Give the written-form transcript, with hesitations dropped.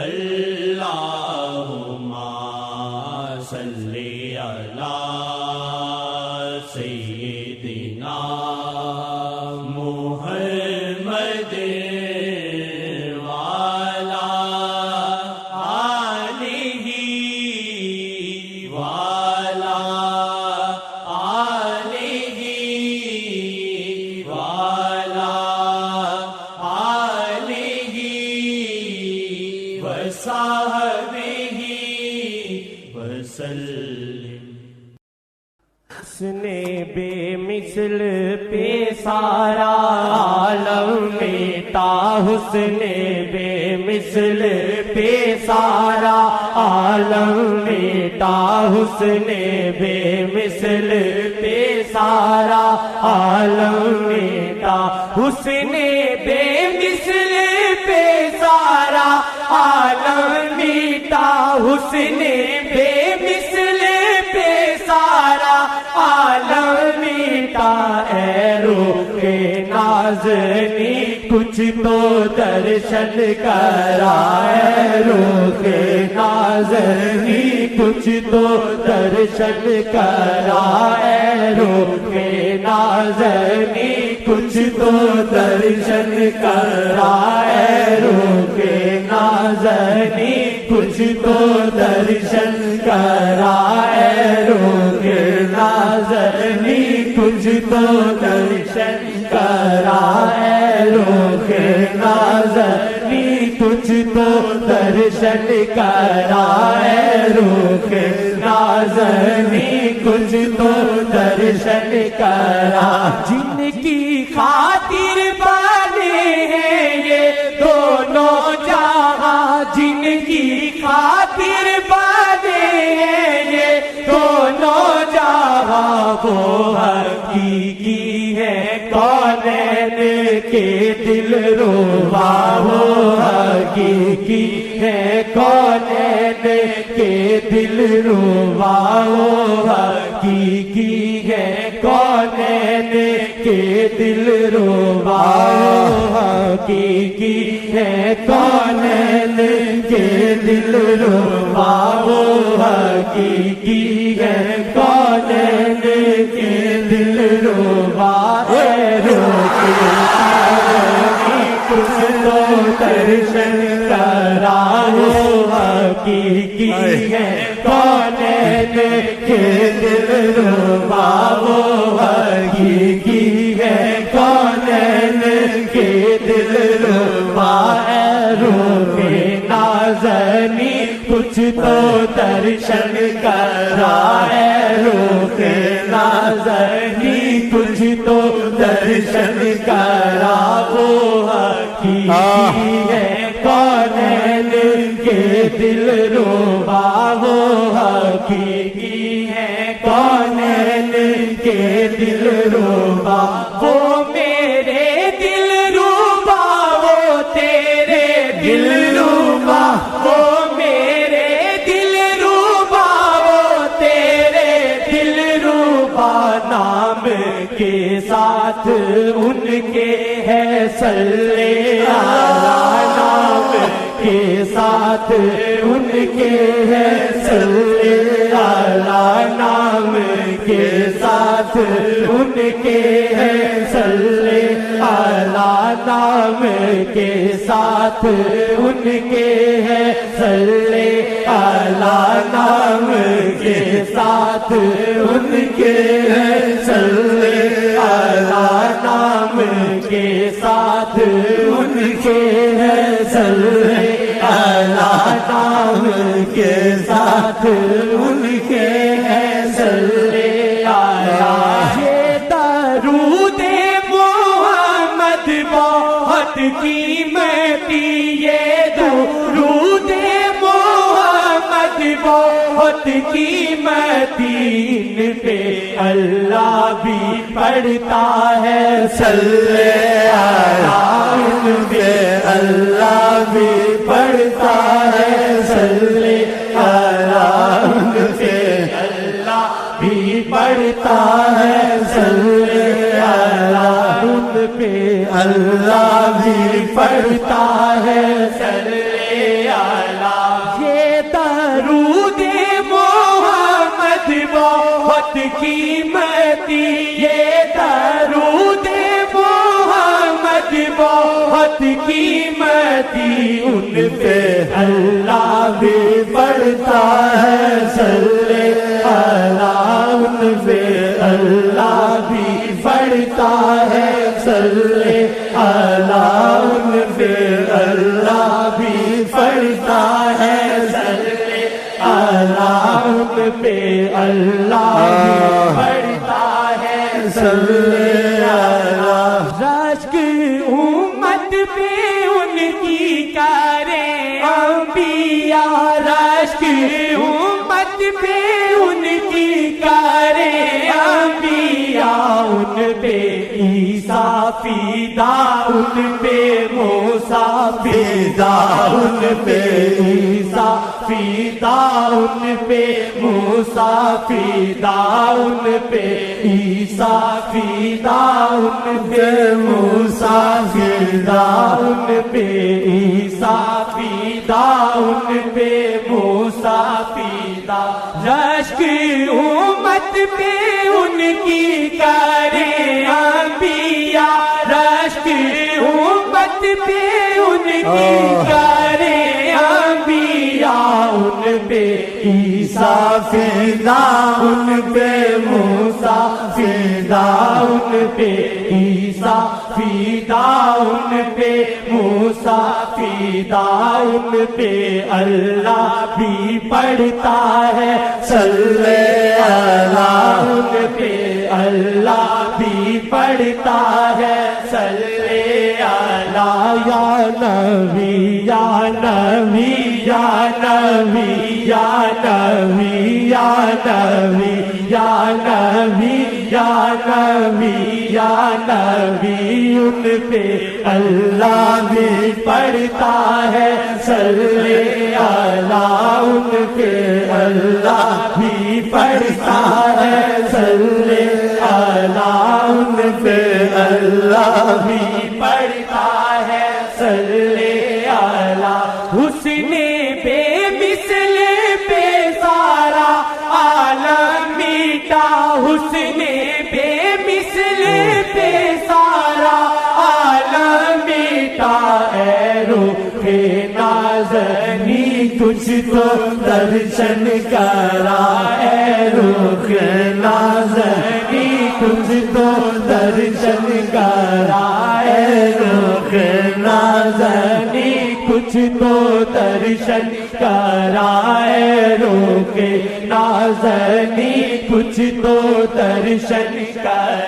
اللہم صلی علی سیدنا محمد وعلی آلہ وعلی آلہ وعلی آلہ وصحبہ وسلم۔ حسن بے مثل پہ سارا عالم میٹا، حسن بے مثل پہ سارا عالم میٹا، حسن بے مثل پہ سارا عالم میٹا، حسن بے مثل پہ سارا عالم میٹا، حسن بے مثل پہ سارا عالم میٹا۔ اے روح نازنی کچھ تو درشن کرا، اے روح نازنی کچھ تو درشن کرا، اے روح نازنی کچھ تو درشن کرا، اے روح نازنی کچھ تو درشن کرا، اے روح نازنی کچھ تو درشن کرا، اے روح نازنی کچھ تو درشن کرا، اے روح نازنی کچھ تو درشن کرا۔ جن کی خاطر بنے ہیں یہ دونوں جہاں، جن کی خاطر بنے ہیں یہ دونوں جہاں، وہ حقیقی ہے کونین کے دل ربا، وہ حقیقی ہے کونین کے دل ربا، وہ حقیقی ہے کونین کے دل ربا، حقیقی ہے کونین کے دل ربا، وہ حقیقی ہے کونین کے دل ربا۔ اے روح نازنی کچھ تو درشن کرا، وہ حقیقی ہے کونین کے دل ربا، وہ حقیقی ہے کونین کے دل ربا۔ اے روح نازنی کچھ تو درشن کرا، اے روح نازنی کچھ تو درشن کرا، وہ حقیقی ہے کونین کے دل ربا، وہ حقیقی ہے کونین کے دل ربا۔ وہ میرے دل ربا، وہ تیرے دل ربا، وہ میرے دل ربا، وہ تیرے دل ربا۔ نام کے ساتھ ان کے ہے صلی اللہ، نام کے ساتھ ان کے ہے صلی اللہ، نام کے ساتھ ان کے ہے صلی اللہ، نام کے ساتھ ان کے ہے صلی اللہ، نام کے ساتھ ان کے ہے صلی اللہ، نام کے ساتھ ان کے ہے صلی اللہ، نام کے ساتھ ان کے ہے صلی اللہ۔ یہ درود محمد بہت قیمتی، یہ درود محمد بہت قیمتی، ان پہ اللہ بھی پڑھتا ہے صلی اللہ، ان پہ اللہ بھی پڑھتا ہے صلی اللہ، ان پہ اللہ بھی پڑھتا ہے صلی اللہ، ان پہ اللہ بھی پڑھتا ہے صلی اللہ۔ بہت قیمتی یہ درود محمد بہت قیمتی ان پہ اللہ بھی پڑھتا ہے صلی اللہ ان پہ اللہ بھی پڑھتا ہے صلی اللہ ان پہ اللہ بھی پڑھتا ہے صلی اللہ ان پہ اللہ بھی پڑھتا ہے صلی اللہ رشک امت پہ ان کی کرے انبیاء رشک امت پہ ان کی کرے انبیاء ان پہ عیسیٰ فیدا ان پہ موسیٰ فیدا ان پہ عیسیٰ فیدا ان پہ موسیٰ فیدا ان پہ عیسیٰ فیدا ان پہ موسیٰ فیدا ان پہ عیسیٰ فیدا ان پہ موسیٰ فیدا رشک امت پہ ان کی کرے انبیاء رشک امت پہ ان کی کرے انبیاء ان پہ عیسیٰ فیدا ان پہ موسیٰ فیدا ان پہ عیسیٰ فیدا ان پہ موسیٰ فیدا ان پہ اللہ بھی پڑھتا ہے صلی اللہ ان پہ اللہ بھی پڑھتا ہے صلی اللہ یا نبی یا نبی یا نبی یا نبی یا نبی یا نبی یا نبی یا نبی ان پہ اللہ بھی پڑھتا ہے صلی اللہ ان پہ اللہ بھی پڑھتا ہے صلی اللہ ان پہ اللہ بھی پڑھتا ہے صلی اللہ حسن بے مثل پہ سارا عالم میٹا حسن بے مثل پہ سارا عالم میٹا اے روح نازنی کچھ تو درشن کرا اے روح نازنی کچھ تو درشن کرا اے روح نازنی کچھ تو درشن کرا اے روح نازنی کچھ تو درشن کرا